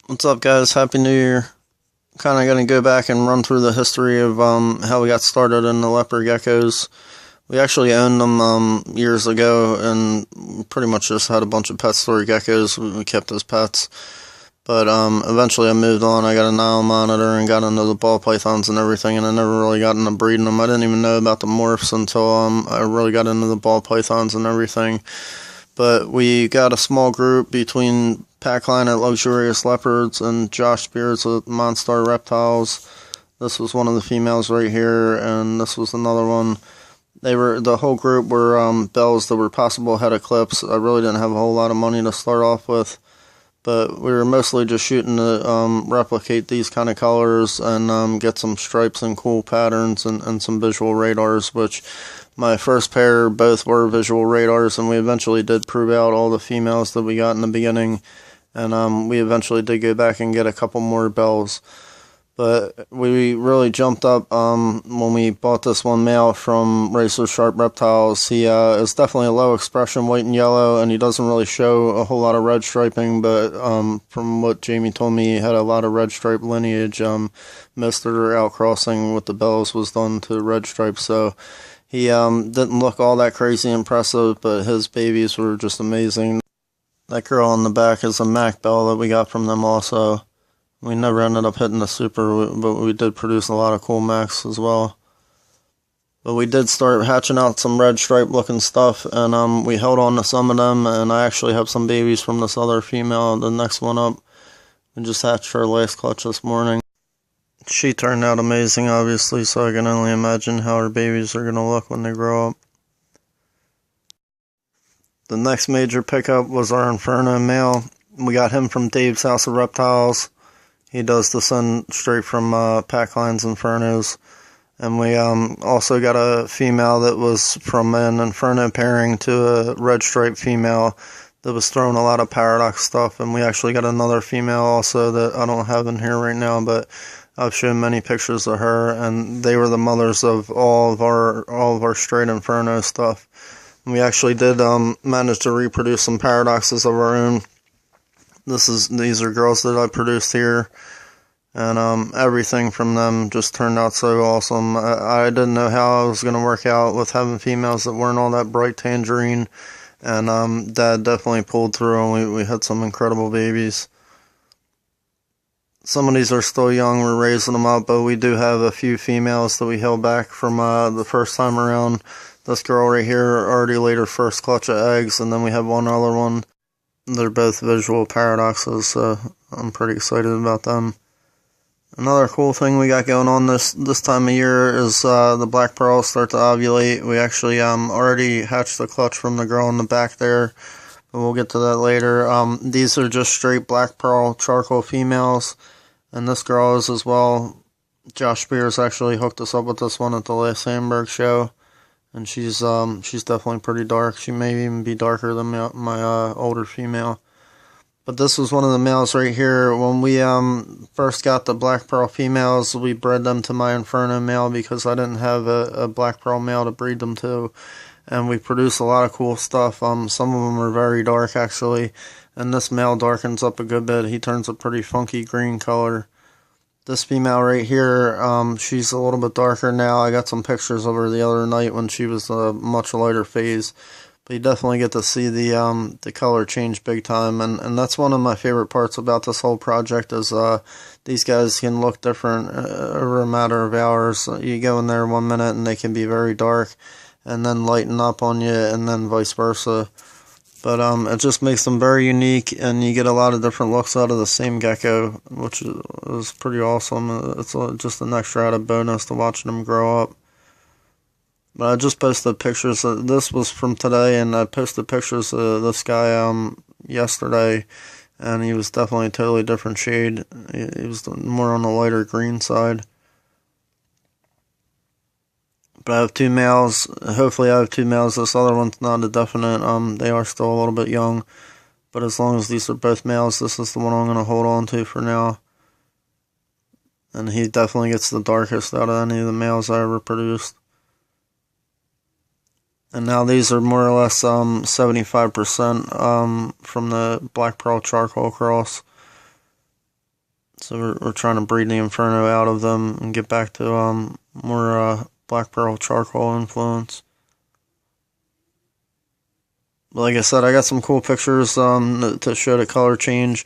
What's up, guys? Happy New Year. Kind of going to go back and run through the history of how we got started in the leopard geckos. We actually owned them years ago and pretty much just had a bunch of pet store geckos. We kept as pets. But eventually I moved on. I got a Nile monitor and got into the ball pythons and everything, and I never really got into breeding them. I didn't even know about the morphs until I really got into the ball pythons and everything. But we got a small group between Packline at Luxurious Leopards and Josh Spears at Monstar Reptiles. This was one of the females right here, and this was another one. The whole group were bells that were possible head eclipse. I really didn't have a whole lot of money to start off with, but we were mostly just shooting to replicate these kind of colors and get some stripes and cool patterns and some visual radars, which my first pair both were visual radars, and we eventually did prove out all the females that we got in the beginning, and we eventually did go back and get a couple more bells. But we really jumped up when we bought this one male from Razor Sharp Reptiles. He is definitely a low expression, white and yellow, and he doesn't really show a whole lot of red striping, but from what Jamie told me, he had a lot of red stripe lineage. Most of their outcrossing with the bells was done to red stripes, so he didn't look all that crazy impressive, but his babies were just amazing. That girl on the back is a Mac bell that we got from them also. We never ended up hitting the super, but we did produce a lot of cool Macs as well. But we did start hatching out some red stripe looking stuff, and we held on to some of them, and I actually have some babies from this other female, the next one up. We just hatched her last clutch this morning. She turned out amazing, obviously, so I can only imagine how her babies are going to look when they grow up. The next major pickup was our Inferno male. We got him from Dave's House of Reptiles. He does the send straight from Packline's Infernos. And we also got a female that was from an Inferno pairing to a red stripe female that was throwing a lot of paradox stuff. And we actually got another female also that I don't have in here right now, but I've shown many pictures of her, and they were the mothers of all of our straight Inferno stuff. We actually did manage to reproduce some paradoxes of our own. These are girls that I produced here, and everything from them just turned out so awesome. I didn't know how I was going to work out with having females that weren't all that bright tangerine, and Dad definitely pulled through, and we had some incredible babies. Some of these are still young, we're raising them up, but we do have a few females that we held back from the first time around. This girl right here already laid her first clutch of eggs, and then we have one other one. They're both visual paradoxes, so I'm pretty excited about them. Another cool thing we got going on this time of year is the black pearls start to ovulate. We actually already hatched the clutch from the girl in the back there, but we'll get to that later. These are just straight black pearl charcoal females, and this girl is as well. Josh Spears actually hooked us up with this one at the last Hamburg show. And she's definitely pretty dark. She may even be darker than my older female. But this was one of the males right here. When we first got the black pearl females, we bred them to my Inferno male because I didn't have a black pearl male to breed them to. And we produced a lot of cool stuff. Some of them are very dark actually. And this male darkens up a good bit. He turns a pretty funky green color. This female right here, she's a little bit darker now. I got some pictures of her the other night when she was a much lighter phase. But you definitely get to see the color change big time. And that's one of my favorite parts about this whole project is these guys can look different over a matter of hours. You go in there 1 minute and they can be very dark and then lighten up on you, and then vice versa. But it just makes them very unique, and you get a lot of different looks out of the same gecko, which is pretty awesome. It's just an extra added bonus to watching them grow up. But I just posted pictures. This was from today, and I posted pictures of this guy yesterday, and he was definitely a totally different shade. He was more on the lighter green side. But I have two males. Hopefully I have two males. This other one's not a definite. They are still a little bit young. But as long as these are both males, this is the one I'm going to hold on to for now. And he definitely gets the darkest out of any of the males I ever produced. And now these are more or less 75% from the black pearl charcoal cross. So we're trying to breed the Inferno out of them and get back to more Black Pearl charcoal influence. But like I said, I got some cool pictures to show the color change.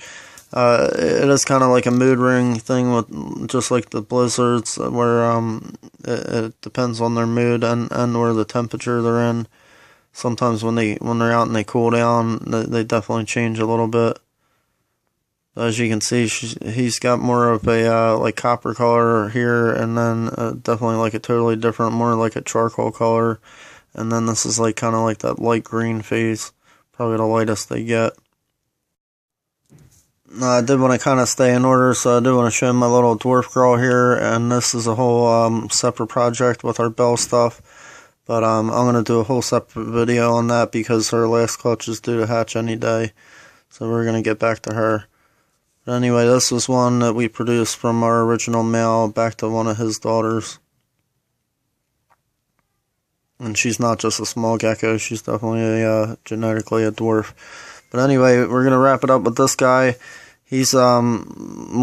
It is kind of like a mood ring thing, with just like the blizzards, where it depends on their mood and where the temperature they're in. Sometimes when they're out and they cool down, they definitely change a little bit. As you can see, he's got more of a like copper color here, and then definitely like a totally different, more like a charcoal color. And then this is like kind of like that light green phase, probably the lightest they get. I did want to kind of stay in order, so I do want to show my little dwarf girl here, and this is a whole separate project with our bell stuff. But I'm going to do a whole separate video on that because her last clutch is due to hatch any day. So we're going to get back to her. But anyway, this was one that we produced from our original male back to one of his daughters. And she's not just a small gecko, she's definitely genetically a dwarf. But anyway, we're going to wrap it up with this guy. He's one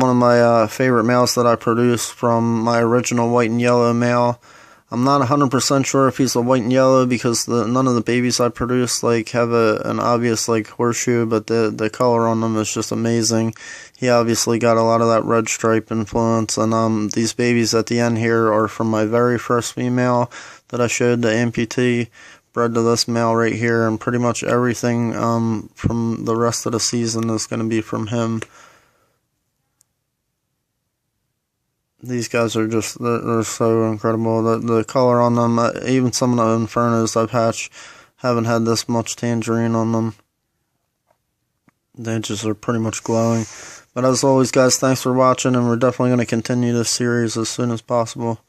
of my favorite males that I produced from my original white and yellow male. I'm not 100% sure if he's a white and yellow because none of the babies I produced like have an obvious like horseshoe, but the color on them is just amazing. He obviously got a lot of that red stripe influence, and these babies at the end here are from my very first female that I showed the amputee, bred to this male right here, and pretty much everything from the rest of the season is going to be from him. These guys are just, they're so incredible. The color on them, even some of the Infernos I've hatched haven't had this much tangerine on them. They just are pretty much glowing. But as always, guys, thanks for watching, and we're definitely going to continue this series as soon as possible.